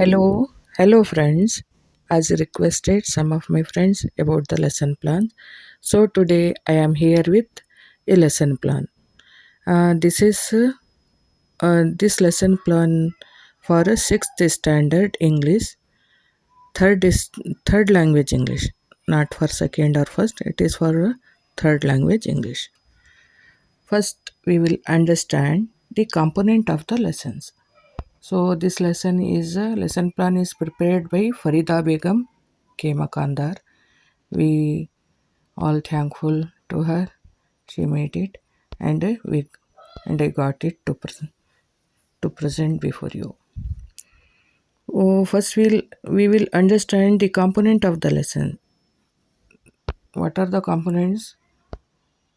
Hello friends. As requested some of my friends about the lesson plan. So today I am here with a lesson plan. This lesson plan for a sixth standard English, third is third language English, not for second or first. It is for a third language English. First, we will understand the component of the lessons. So this lesson plan is prepared by Farida Begum K. Makandar. We all thankful to her. She made it, and I got it to present before you. Oh, first we will understand the component of the lesson. What are the components?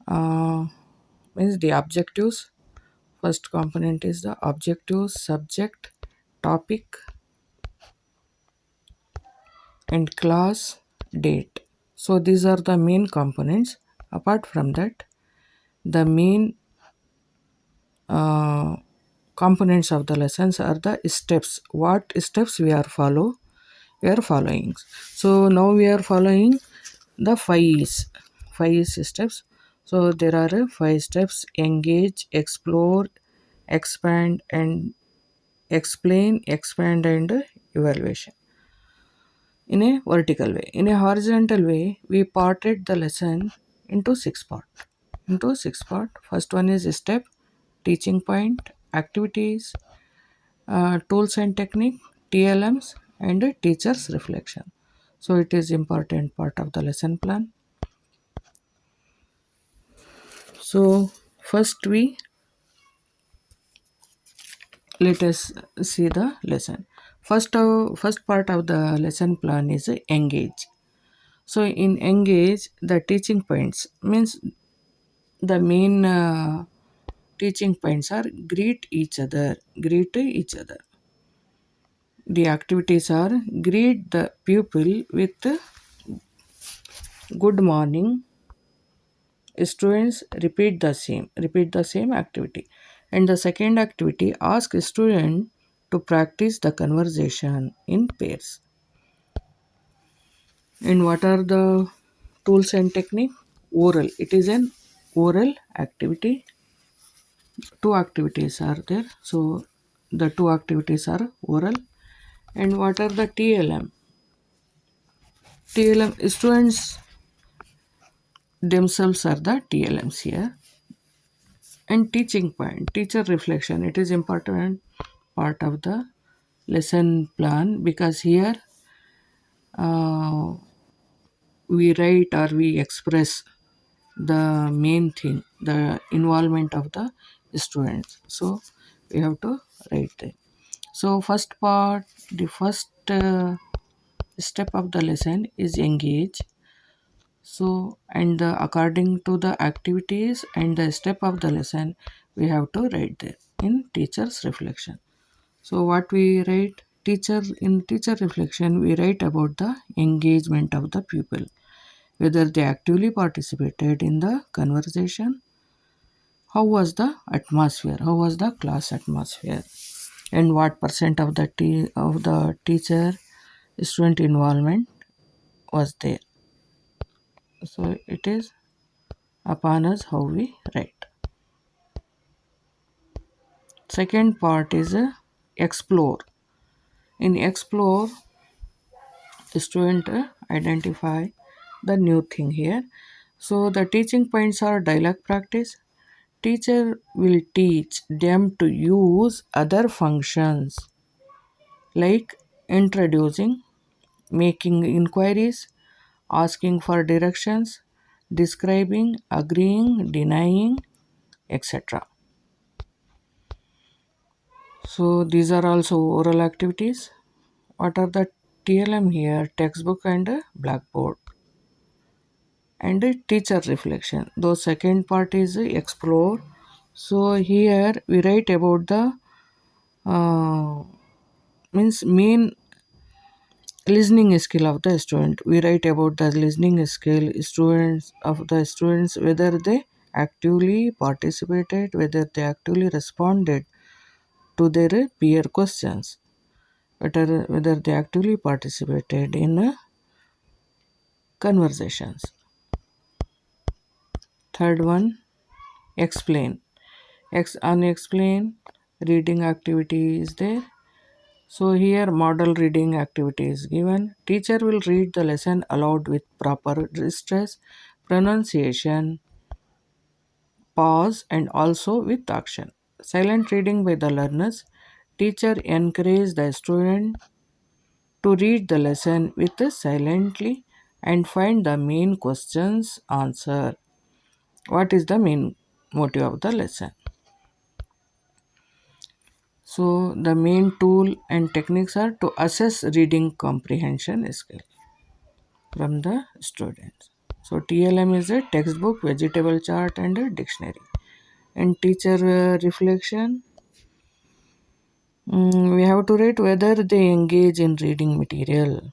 Means the objectives. First component is the objectives, subject, topic, and class, date. So these are the main components. Apart from that, the main uh, components of the lessons are the steps. What steps we are following. So now we are following the five steps. So there are five steps: engage, explore, expand, and explain, expand, and evaluation. In a vertical way. In a horizontal way, we parted the lesson into six parts. First one is step, teaching point, activities, tools and technique, TLMs, and a teacher's reflection. So it is important part of the lesson plan. So first we let us see the lesson. First part of the lesson plan is engage. So in engage, the teaching points means the main teaching points are greet each other. The activities are greet the pupil with good morning. Students repeat the same activity. And the second activity, ask student to practice the conversation in pairs. And what are the tools and technique? Oral. It is an oral activity. Two activities are there. So the two activities are oral. And what are the TLM? TLM students themselves are the TLMs here. And teaching point, teacher reflection. It is important part of the lesson plan because here uh, we write or we express the main thing, the involvement of the students. So we have to write there. So the first step of the lesson is engage. So and according to the activities and the step of the lesson, we have to write there in teacher's reflection. So what we write? Teacher reflection, we write about the engagement of the pupil, whether they actively participated in the conversation, how was the class atmosphere, and what percent of the teacher student involvement was there. So it is upon us how we write. Second part is explore. In explore, the student identify the new thing here. So the teaching points are dialogue practice. Teacher will teach them to use other functions like introducing, making inquiries, asking for directions, describing, agreeing, denying, etc. So these are also oral activities. What are the TLM here? Textbook and blackboard. And teacher reflection. Though second part is explore. So here we write about the uh, means main listening skill of the student. We write about the listening skill students whether they actively participated, whether they actively responded to their peer questions, whether they actively participated in conversations. Third one, explain. Unexplained reading activity is there. So here model reading activity is given. Teacher will read the lesson aloud with proper stress, pronunciation, pause, and also with action. Silent reading by the learners. Teacher encourage the student to read the lesson with silently and find the main questions answer. What is the main motive of the lesson? So the main tool and techniques are to assess reading comprehension skill from the students. So TLM is a textbook, vegetable chart, and a dictionary. And teacher reflection, we have to rate whether they engage in reading material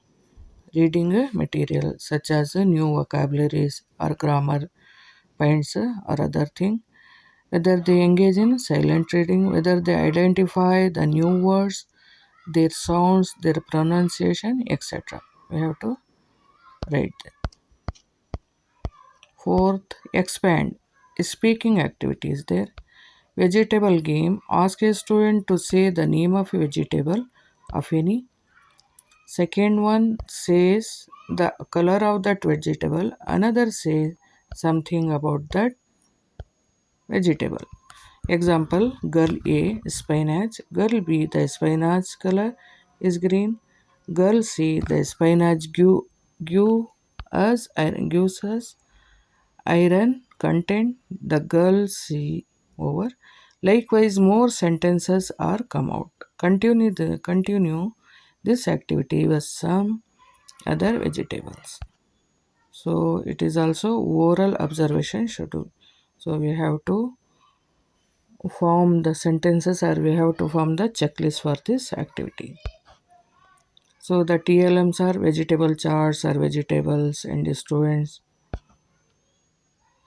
such as new vocabularies or grammar points or other thing, whether they engage in silent reading, whether they identify the new words, their sounds, their pronunciation, etc. We have to write that. Fourth, expand. Speaking activities there. Vegetable game. Ask a student to say the name of a vegetable of any. Second one says the color of that vegetable. Another says something about that vegetable. Example, girl A spinach, girl B the spinach color is green, girl C the spinach gives us iron content, the girl C over. Likewise, more sentences are come out. Continue this activity with some other vegetables. So it is also oral observation schedule. So we have to form the sentences or we have to form the checklist for this activity. So the TLMs are vegetable charts or vegetables and the students.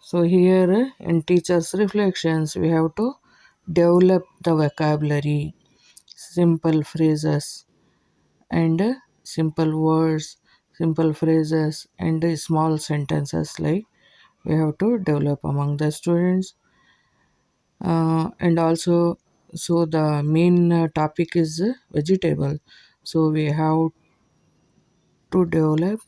So here in teachers reflections we have to develop the vocabulary, simple phrases and simple words, simple phrases and small sentences like we have to develop among the students. And also, so the main topic is vegetable, so we have to develop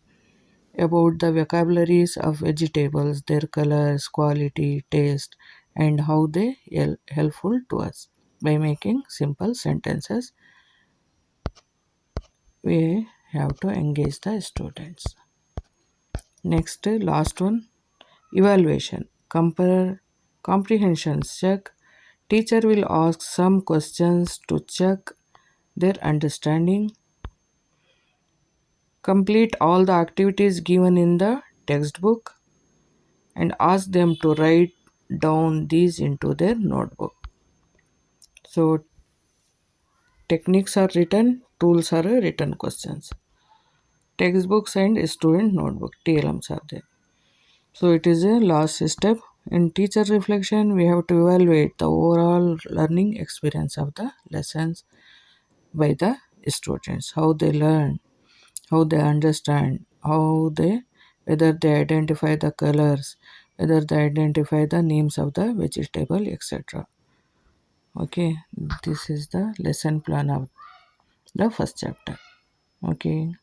about the vocabularies of vegetables, their colors, quality, taste, and how they helpful to us. By making simple sentences we have to engage the students. Next, last one, evaluation. Compare comprehensions check. Teacher will ask some questions to check their understanding. Complete all the activities given in the textbook and ask them to write down these into their notebook. So techniques are written, tools are written questions. Textbooks and student notebook TLMs are there. So it is a last step. In teacher reflection, we have to evaluate the overall learning experience of the lessons by the students, how they learn, how they understand, how they whether they identify the colors, whether they identify the names of the vegetable, etc. Okay, this is the lesson plan of the first chapter. Okay.